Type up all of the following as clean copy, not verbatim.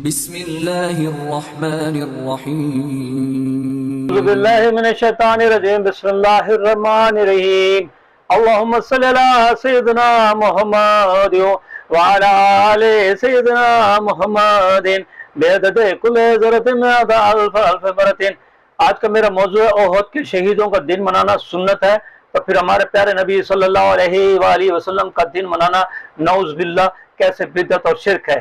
بسم اللہ الرحمن الرحیم اعوذ باللہ من الشیطان الرجیم بسم اللہ الرحمن الرحیم اللہم صلی علی سیدنا محمد وعلی آل سیدنا محمد بعدد کل ذرۃ مئات الف الف مرۃ۔ آج کا میرا موضوع ہے احد کے شہیدوں کا دن منانا سنت ہے، تو پھر ہمارے پیارے نبی صلی اللہ علیہ وآلہ وسلم کا دن منانا نعوذ باللہ کیسے بدعت اور شرک ہے۔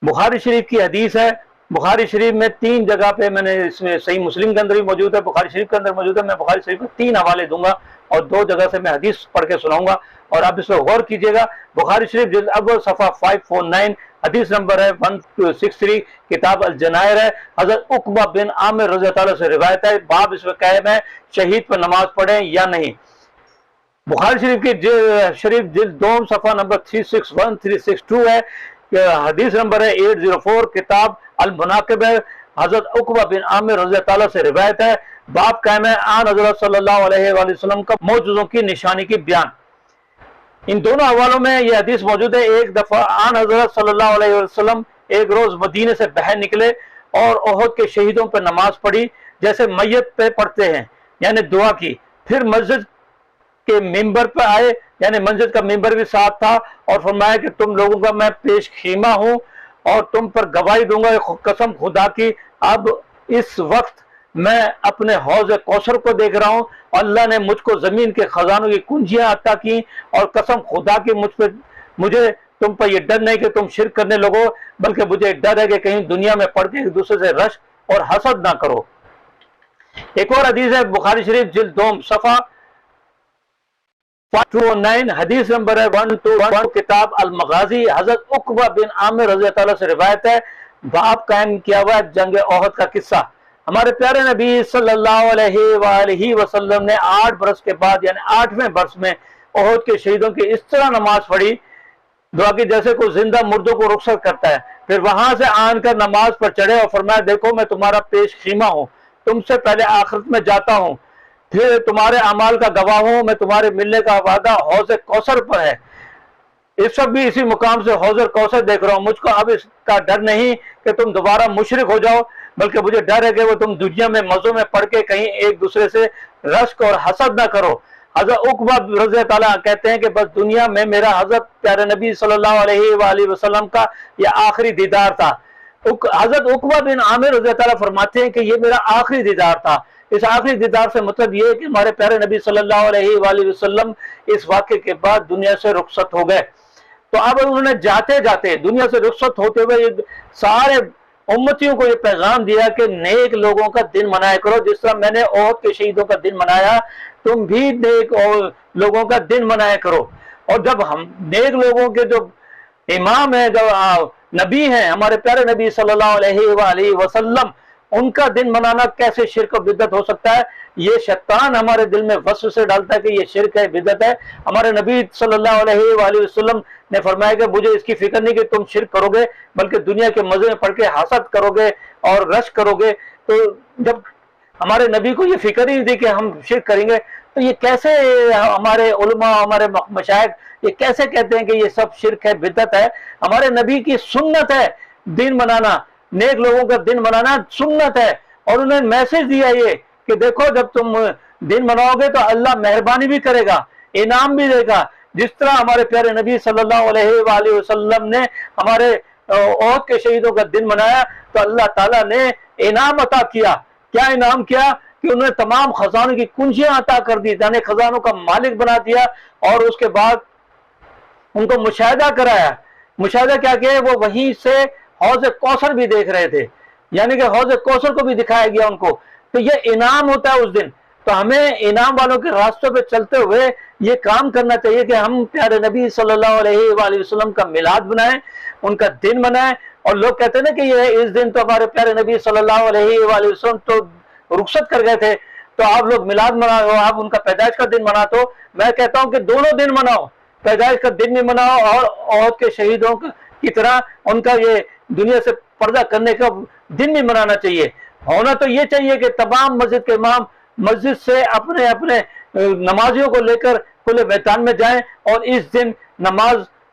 بخاری شریف کی حدیث ہے، بخاری شریف میں 3 جگہ پہ میں نے اس میں صحیح مسلم کے اندر بھی موجود ہے، بخاری شریف کے اندر موجود ہے۔ میں بخاری شریف کے 3 حوالے دوں گا اور 2 جگہ سے میں حدیث پڑھ کے سناؤں گا، اور آپ اس پہ غور کیجئے گا۔ بخاری شریف جلد اول صفحہ 549 حدیث نمبر ہے 163، کتاب الجنائر ہے، حضرت عقبہ بن عامر رضی اللہ عنہ سے روایت ہے۔ باب اس میں قائم ہے شہید پر نماز پڑھیں یا نہیں۔ بخاری شریف کی جلد 2 صفحہ نمبر 361 362 ہے، حدیث نمبر ہے 804، کتاب المناقب ہے، حضرت عقبہ بن عامر رضی اللہ عنہ سے روایت ہے۔ باب قائم ہے آن حضرت صلی اللہ علیہ وآلہ وسلم کا معجزوں کی نشانی کی بیان۔ ان دونوں حوالوں میں یہ حدیث موجود ہے۔ ایک دفعہ آن حضرت صلی اللہ علیہ وسلم ایک روز مدینے سے باہر نکلے اور احد کے شہیدوں پر نماز پڑھی جیسے میت پہ پڑھتے ہیں، یعنی دعا کی۔ پھر مسجد کے ممبر پہ آئے، یعنی مسجد کا ممبر بھی ساتھ تھا، اور فرمایا کہ تم لوگوں کا میں پیش خیمہ ہوں اور تم پر گواہی دوں گا قسم خدا کی، اب اس وقت میں اپنے حوض کوثر کو دیکھ رہا ہوں، اللہ نے مجھ کو زمین کے خزانوں کی کنجیاں عطا کی، اور قسم خدا کی مجھے تم پر یہ ڈر نہیں کہ تم شرک کرنے لگو، بلکہ مجھے ڈر ہے کہ کہیں دنیا میں پڑھ کے ایک دوسرے سے رشک اور حسد نہ کرو۔ ایک اور حدیث ہے بخاری شریف جلد 2 صفحہ 529، حدیث نمبر ہے 121، کتاب المغازی، حضرت عقبہ بن عامر رضی اللہ عنہ سے روایت ہے۔ باب قائم کیا ہوا ہے جنگ احد کا قصہ۔ ہمارے پیارے نبی صلی اللہ علیہ وآلہ وسلم نے 8 برس کے بعد، یعنی 8ویں برس میں احد کے شہیدوں کی اس طرح نماز پڑھی، دعا کی جیسے کوئی زندہ مردوں کو رخصت کرتا ہے۔ پھر وہاں سے آن کر نماز پر چڑھے اور فرمایا، دیکھو میں تمہارا پیش خیمہ ہوں، تم سے پہلے آخرت میں جاتا ہوں، پھر تمہارے اعمال کا گواہ ہوں، میں تمہارے ملنے کا وعدہ حوض کوثر پر ہے۔ اس وقت بھی اسی مقام سے حوض کوثر دیکھ رہا ہوں، مجھ کو اب اس کا ڈر نہیں کہ تم دوبارہ مشرک ہو جاؤ، بلکہ مجھے ڈر ہے کہ وہ تم دنیا میں مزوں میں پڑھ کے کہیں ایک دوسرے سے رشک اور حسد نہ کرو۔ حضرت عقبہ رضی اللہ تعالیٰ کہتے ہیں کہ بس دنیا میں میرا حضرت پیارے نبی صلی اللہ علیہ وآلہ وسلم کا یہ آخری دیدار تھا۔ حضرت عقبہ بن عامر رضی اللہ تعالیٰ فرماتے ہیں کہ یہ میرا آخری دیدار تھا۔ اس آخری دیدار سے مطلب یہ ہے کہ ہمارے پیارے نبی صلی اللہ علیہ وآلہ وسلم اس واقعے کے بعد دنیا سے رخصت ہو گئے۔ تو اب انہوں نے جاتے جاتے دنیا سے رخصت ہوتے ہوئے سارے امتیوں کو یہ پیغام دیا کہ نیک لوگوں کا دن منایا کرو، جس طرح میں نے احد کے شہیدوں کا دن منایا، تم بھی نیک لوگوں کا دن منایا کرو۔ اور جب ہم نیک لوگوں کے جو امام ہیں، جو نبی ہیں، ہمارے پیارے نبی صلی اللہ علیہ وآلہ وسلم، ان کا دن منانا کیسے شرک و بدعت ہو سکتا ہے؟ یہ شیطان ہمارے دل میں وسوسے ڈالتا ہے کہ یہ شرک ہے، بدعت ہے۔ ہمارے نبی صلی اللہ علیہ وآلہ وسلم نے فرمایا کہ مجھے اس کی فکر نہیں کہ تم شرک کرو گے، بلکہ دنیا کے مزے میں پڑھ کے حسد کرو گے اور رشک کرو گے۔ تو جب ہمارے نبی کو یہ فکر ہی نہیں تھی کہ ہم شرک کریں گے، تو یہ کیسے ہمارے علماء، ہمارے مشائخ یہ کیسے کہتے ہیں کہ یہ سب شرک ہے، بدعت ہے؟ ہمارے نبی کی سنت ہے دن منانا، نیک لوگوں کا دن منانا سنت ہے، اور انہیں میسج دیا یہ کہ دیکھو جب تم دن مناؤ گے تو اللہ مہربانی بھی کرے گا، انعام بھی دے گا۔ جس طرح ہمارے پیارے نبی صلی اللہ علیہ وآلہ وسلم نے ہمارے احد کے شہیدوں کا دن منایا تو اللہ تعالیٰ نے انعام عطا کیا۔ کیا انعام کیا؟ کہ انہوں نے تمام خزانوں کی کنجیاں عطا کر دی، یعنی خزانوں کا مالک بنا دیا، اور اس کے بعد ان کو مشاہدہ کرایا۔ مشاہدہ کیا کہ وہ وہیں سے حوض کوثر بھی دیکھ رہے تھے، یعنی کہ حوض کوثر کو بھی دکھایا گیا ان کو۔ تو یہ انعام ہوتا ہے اس دن۔ تو ہمیں انعام والوں کے راستوں پہ چلتے ہوئے یہ کام کرنا چاہیے کہ ہم پیارے نبی صلی اللہ علیہ وآلہ وسلم کا میلاد بنائیں، ان کا دن منائیں۔ اور لوگ کہتے ہیں نا کہ یہ اس دن تو ہمارے پیارے نبی صلی اللہ علیہ وآلہ وسلم تو رخصت کر گئے تھے، تو آپ لوگ میلاد مناؤ، آپ ان کا پیدائش کا دن مناتے ہو۔ میں کہتا ہوں کہ دونوں دن مناؤ، پیدائش کا دن بھی مناؤ اور احد کے شہیدوں کی طرح ان کا یہ دنیا سے پردہ کرنے کا دن بھی منانا چاہیے۔ ہونا تو یہ چاہیے کہ تمام مسجد کے امام مسجد سے اپنے نمازیوں کو لے کر کھلے میدان میں جائیں اور اس دن نماز